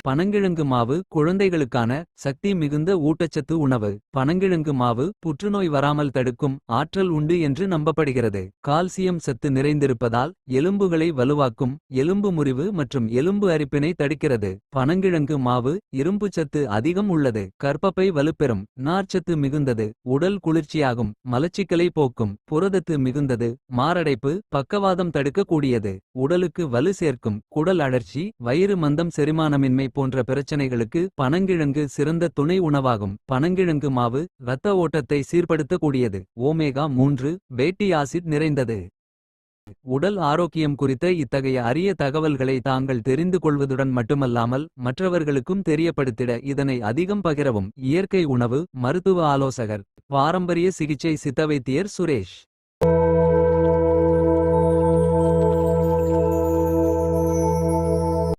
பனங்கிழங்கு மாவு குழந்தைகளுக்கான சக்தி மிகுந்த ஊட்டச்சத்து உணவு. பனங்கிழங்கு மாவு புற்றுநோய் வராமல் தடுக்கும் ஆற்றல் உண்டு என்று நம்பப்படுகிறது. கால்சியம் சத்து நிறைந்திருப்பதால் எலும்புகளை வலுவாக்கும். எலும்பு முறிவு மற்றும் எலும்பு அரிப்பினை தடுக்கிறது. பனங்கிழங்கு மாவு இரும்பு சத்து அதிகம் உள்ளது. கர்ப்பப்பை வலுப்பெறும். நார்ச்சத்து மிகுந்தது. உடல் குளிர்ச்சியாகும். மலச்சிக்கலை போக்கும். புரதத்து மிகுந்தது. மாரடைப்பு பக்கவாதம் தடுக்கக்கூடியது. உடலுக்கு வலு சேர்க்கும். குடல் அழற்சி வயிறு மந்தம் செரிமானமின்மை போன்ற பிரச்சனைகளுக்கு பனங்கிழங்கு சிறந்த துணை உணவாகும். பனங்கிழங்கு மாவு இரத்த ஓட்டத்தை சீர்படுத்தக்கூடியது. ஓமேகா 3 ஃபேட்டி ஆசிட் நிறைந்தது. உடல் ஆரோக்கியம் குறித்த இத்தகைய அரிய தகவல்களை தாங்கள் தெரிந்து கொள்வதுடன் மட்டுமல்லாமல் மற்றவர்களுக்கும் தெரியப்படுத்திட இதனை அதிகம் பகிரவும். இயற்கை உணவு மருத்துவ ஆலோசகர். பாரம்பரிய சிகிச்சை சித்த வைத்தியர் சுரேஷ்.